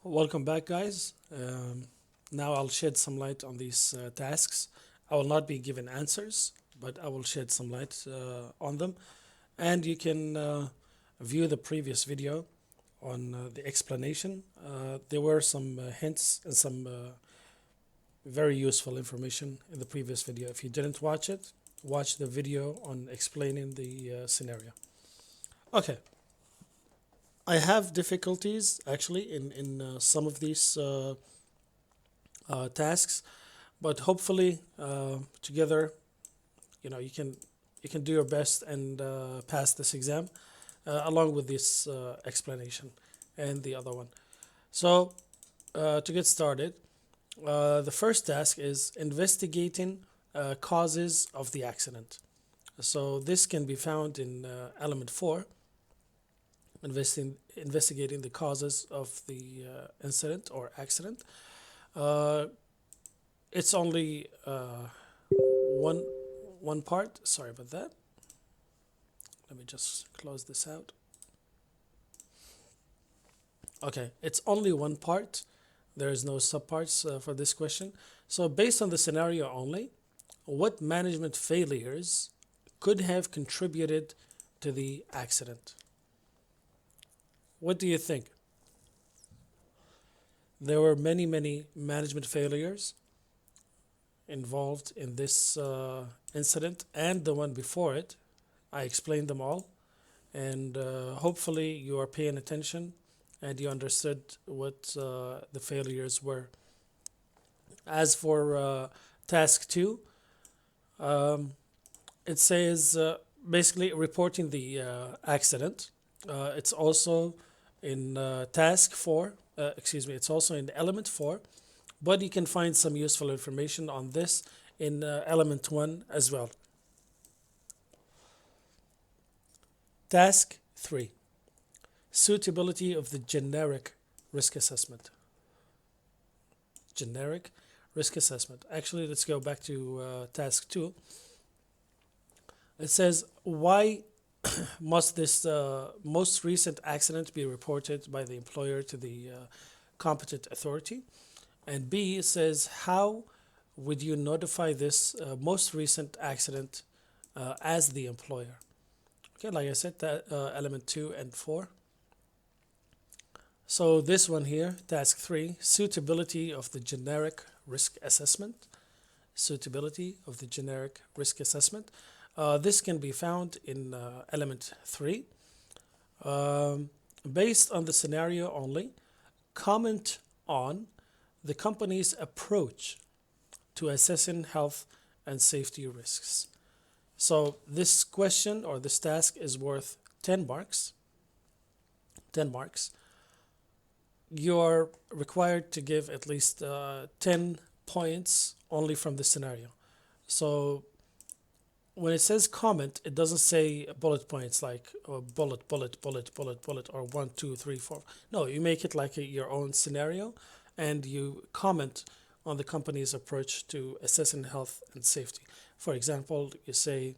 Welcome back, guys. Now I'll shed some light on these tasks. I will not be given answers, but I will shed some light on them. And you can view the previous video on the explanation. There were some hints and some very useful information in the previous video. If you didn't watch it, watch the video on explaining the scenario. Okay. I have difficulties actually in some of these tasks, but hopefully together, you can do your best and pass this exam along with this explanation and the other one. So to get started, the first task is investigating causes of the accident. So this can be found in element 4. Investigating the causes of the incident or accident. It's only one part. Sorry about that. Let me just close this out. Okay, it's only one part. There is no subparts for this question. So based on the scenario only, what management failures could have contributed to the accident? What do you think? There were many management failures involved in this incident and the one before it. I explained them all, and hopefully you are paying attention and you understood what the failures were. As for task 2, it says basically reporting the accident. It's also in task 4, it's also in element 4, but you can find some useful information on this in element 1 as well. Task 3, suitability of the generic risk assessment. Generic risk assessment. Actually, let's go back to task 2. It says, why must this most recent accident be reported by the employer to the competent authority? And B says, how would you notify this most recent accident as the employer? Okay, like I said, that element 2 and 4. So this one here, task 3, suitability of the generic risk assessment. Suitability of the generic risk assessment. This can be found in element 3. Based on the scenario only, comment on the company's approach to assessing health and safety risks. So this question or this task is worth 10 marks. 10 marks. You're required to give at least 10 points only from the scenario. So when it says comment, it doesn't say bullet points like bullet, or 1, 2, 3, 4. No, you make it like your own scenario, and you comment on the company's approach to assessing health and safety. For example, you say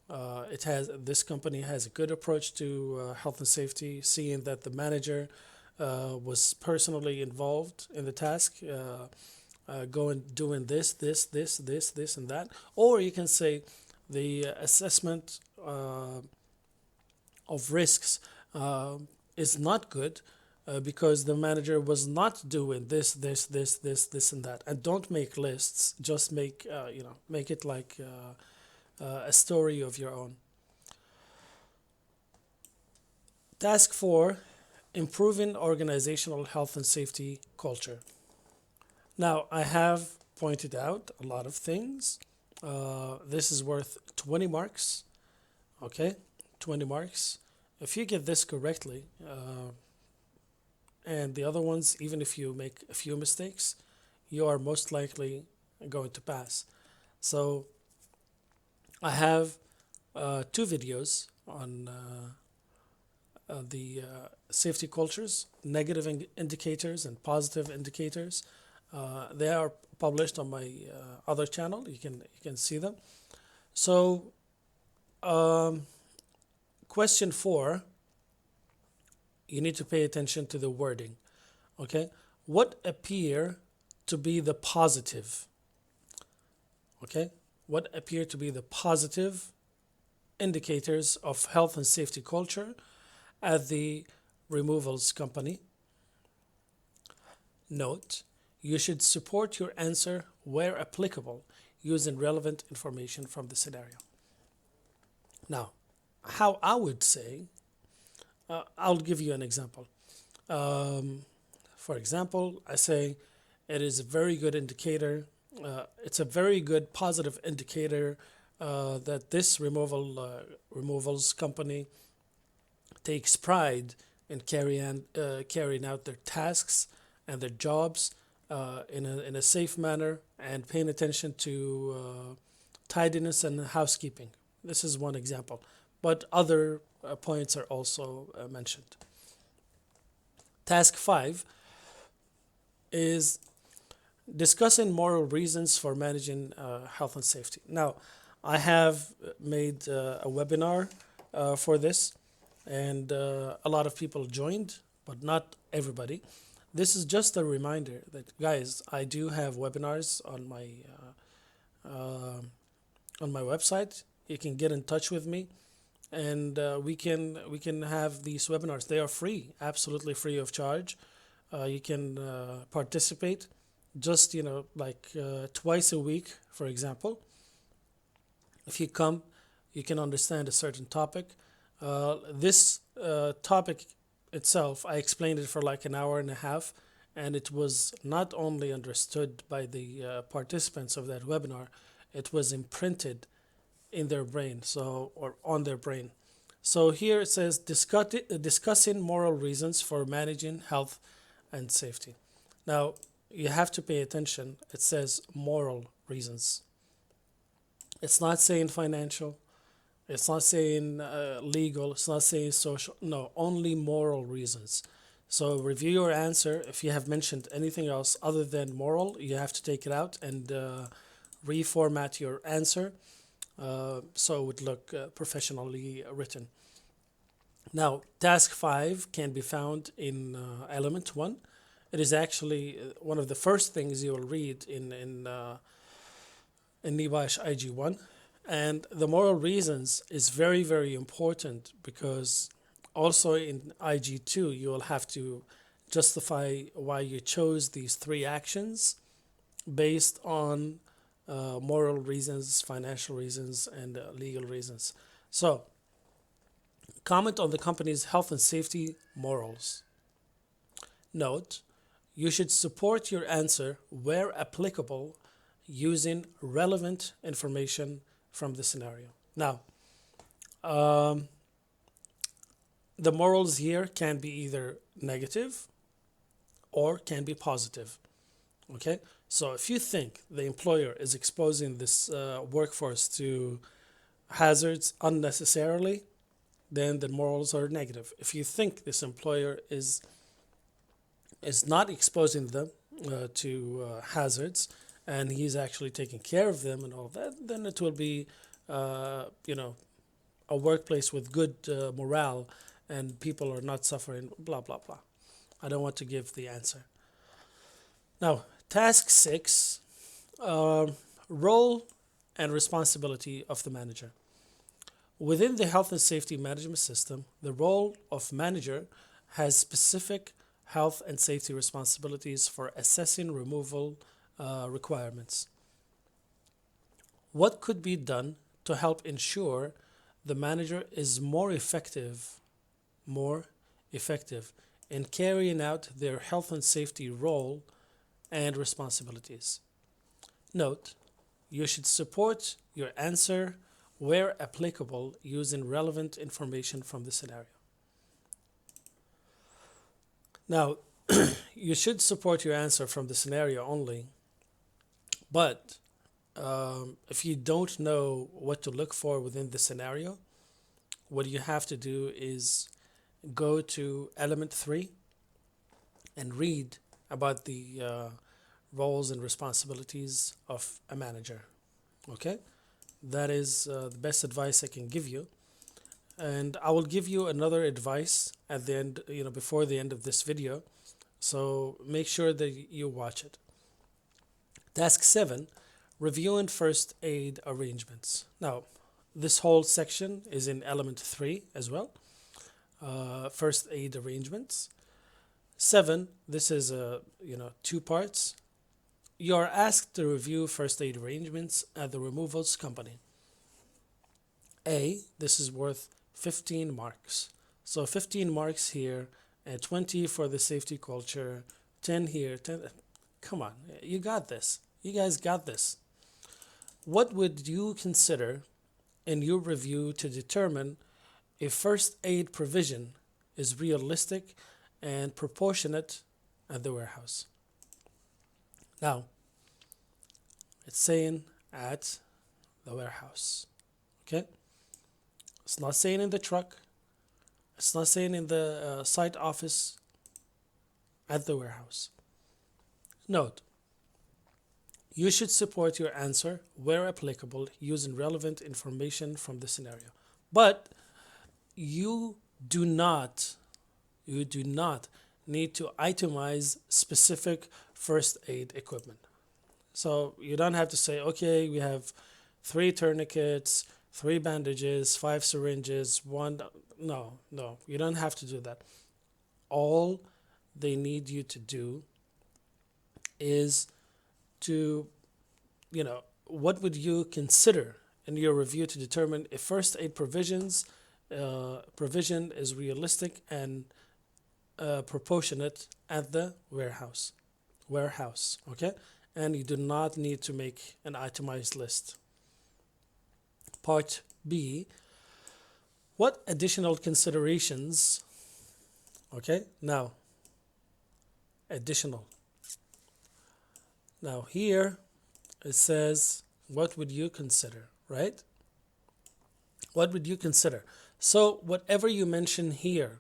this company has a good approach to health and safety, seeing that the manager was personally involved in the task, doing this, and that. Or you can say, the assessment of risks is not good because the manager was not doing this, and that. And don't make lists. Just make make it like a story of your own. Task 4, improving organizational health and safety culture. Now, I have pointed out a lot of things. This is worth 20 marks. Okay, 20 marks. If you get this correctly, and the other ones, even if you make a few mistakes, you are most likely going to pass. So I have 2 videos on the safety cultures, negative indicators and positive indicators. They are published on my other channel. You can see them. So question 4, you need to pay attention to the wording. Okay, what appear to be the positive, okay? What appear to be the positive indicators of health and safety culture at the removals company? Note, you should support your answer where applicable using relevant information from the scenario. Now, how I would say, I'll give you an example. For example, I say it is a very good indicator. It's a very good positive indicator that this removals company takes pride in carrying out their tasks and their jobs in a safe manner and paying attention to tidiness and housekeeping. This is one example, but other points are also mentioned. Task 5 is discussing moral reasons for managing health and safety. Now, I have made a webinar for this, and a lot of people joined, but not everybody. This is just a reminder that, guys, I do have webinars on my website. You can get in touch with me, and we can have these webinars. They are free, absolutely free of charge. You can participate just like twice a week, for example. If you come, you can understand a certain topic. This topic itself, I explained it for like an hour and a half, and it was not only understood by the participants of that webinar, it was imprinted in their brain, or on their brain. So here it says discussing moral reasons for managing health and safety. Now, you have to pay attention. It says moral reasons. It's not saying financial. It's not saying legal. It's not saying social. No, only moral reasons. So review your answer. If you have mentioned anything else other than moral, you have to take it out and reformat your answer so it would look professionally written. Now, task 5 can be found in element 1. It is actually one of the first things you will read in NIBASH IG1. And the moral reasons is very, very important, because also in IG2 you will have to justify why you chose these 3 actions based on moral reasons, financial reasons, and legal reasons. So, comment on the company's health and safety morals. Note, you should support your answer where applicable using relevant information from the scenario. Now, the morals here can be either negative or can be positive. Okay, so if you think the employer is exposing this workforce to hazards unnecessarily, then the morals are negative. If you think this employer is not exposing them to hazards, and he's actually taking care of them and all that, then it will be, a workplace with good morale, and people are not suffering, blah, blah, blah. I don't want to give the answer. Now, task 6, role and responsibility of the manager. Within the health and safety management system, the role of manager has specific health and safety responsibilities for assessing removal requirements. What could be done to help ensure the manager is more effective in carrying out their health and safety role and responsibilities? Note, you should support your answer where applicable using relevant information from the scenario. Now, you should support your answer from the scenario only, but if you don't know what to look for within the scenario, what you have to do is go to element 3 and read about the roles and responsibilities of a manager. Okay, that is the best advice I can give you. And I will give you another advice at the end, before the end of this video, So make sure that you watch it. Task 7, review and first aid arrangements. Now, this whole section is in element 3 as well. First aid arrangements. 7, this is two parts. You are asked to review first aid arrangements at the removals company. A, this is worth 15 marks. So 15 marks here, and 20 for the safety culture, 10 here, 10. Come on, you got this. You guys got this. What would you consider in your review to determine if first aid provision is realistic and proportionate at the warehouse? Now, it's saying at the warehouse. Okay? It's not saying in the truck. It's not saying in the site office. At the warehouse. Note, you should support your answer where applicable using relevant information from the scenario. But you do not need to itemize specific first aid equipment. So you don't have to say, okay, we have 3 tourniquets, 3 bandages, 5 syringes, 1. No, you don't have to do that. All they need you to do is to, what would you consider in your review to determine if first aid provision is realistic and proportionate at the warehouse, okay? And you do not need to make an itemized list. Part B, what additional considerations, okay, now, additional. Now here it says, what would you consider, right? What would you consider? So whatever you mention here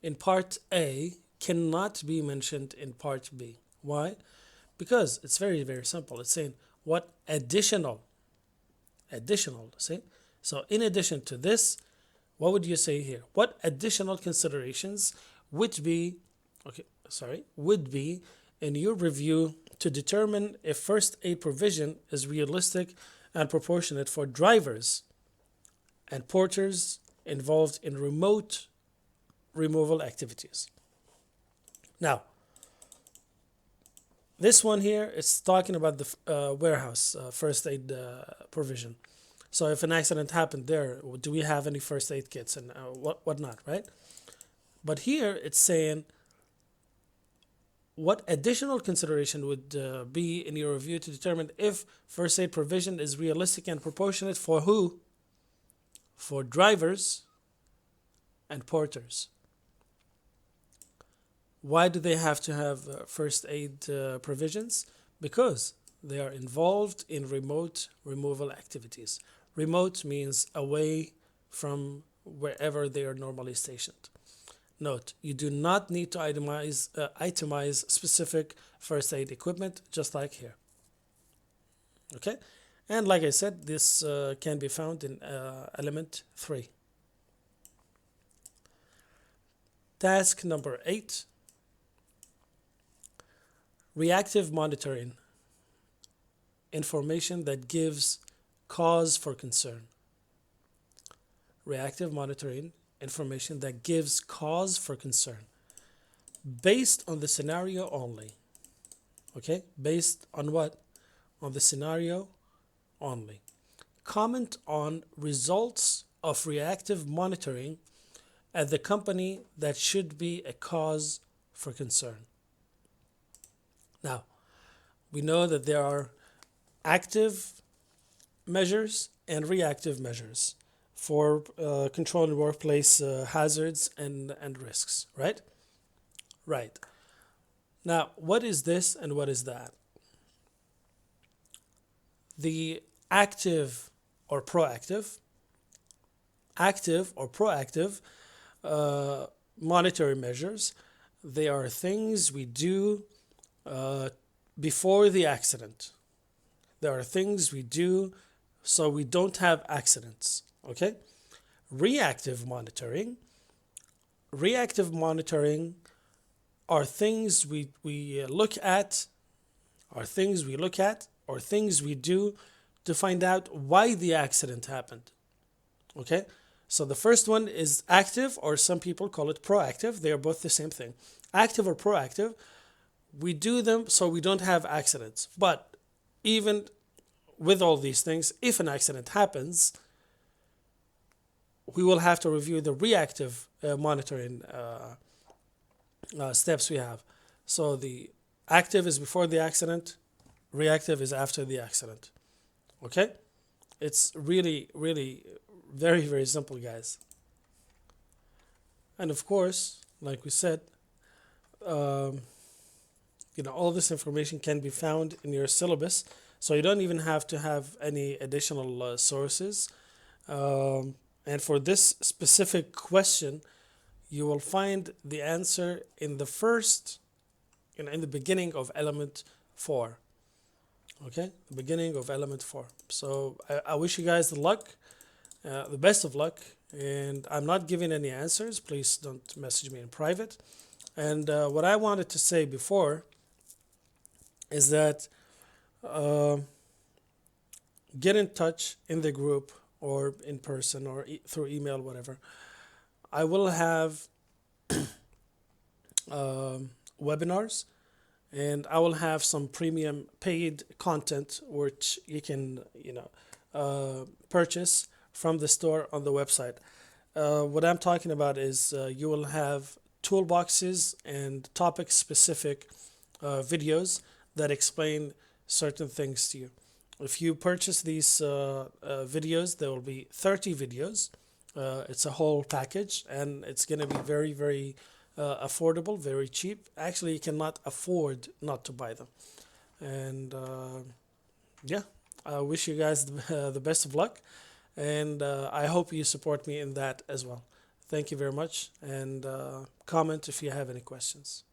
in part A cannot be mentioned in part B. Why? Because it's very, very simple. It's saying what additional, see? So in addition to this, what would you say here? What additional considerations would be in your review to determine if first aid provision is realistic and proportionate for drivers and porters involved in remote removal activities? Now, this one here is talking about the warehouse first aid provision. So if an accident happened there, do we have any first aid kits and what not, right? But here it's saying what additional consideration would be in your review to determine if first aid provision is realistic and proportionate for who? For drivers and porters. Why do they have to have first aid provisions? Because they are involved in remote removal activities. Remote means away from wherever they are normally stationed. Note, you do not need to itemize specific first aid equipment, just like here. Okay? And like I said, this can be found in element 3. Task number 8. Reactive monitoring. Information that gives cause for concern. Reactive monitoring. Information that gives cause for concern. Based on the scenario only. Okay? Based on what? On the scenario only. Comment on results of reactive monitoring at the company that should be a cause for concern. Now, we know that there are active measures and reactive measures for controlling workplace hazards and risks, right? Right. Now, what is this and what is that? The active or proactive monitoring measures, they are things we do before the accident. There are things we do so we don't have accidents. Okay? Reactive monitoring are things we look at, are things we look at, or things we do to find out why the accident happened. Okay? So the first one is active, or some people call it proactive. They are both the same thing. Active or proactive, we do them so we don't have accidents. But even with all these things, if an accident happens, we will have to review the reactive monitoring steps we have. So the active is before the accident, reactive is after the accident. Okay? It's really, really very, very simple, guys. And of course, like we said, um, all this information can be found in your syllabus. So you don't even have to have any additional sources. And for this specific question, you will find the answer in the first, in the beginning of element 4. Okay, the beginning of element 4. So I wish you guys the best of luck. And I'm not giving any answers. Please don't message me in private. And what I wanted to say before is that get in touch in the group or in person or through email, whatever. I will have webinars, and I will have some premium paid content which you can purchase from the store on the website. What I'm talking about is you will have toolboxes and topic specific videos that explain certain things to you. If you purchase these videos, there will be 30 videos. It's a whole package, and it's going to be very, very affordable, very cheap. Actually, you cannot afford not to buy them. And yeah, I wish you guys the best of luck, and I hope you support me in that as well. Thank you very much, and comment if you have any questions.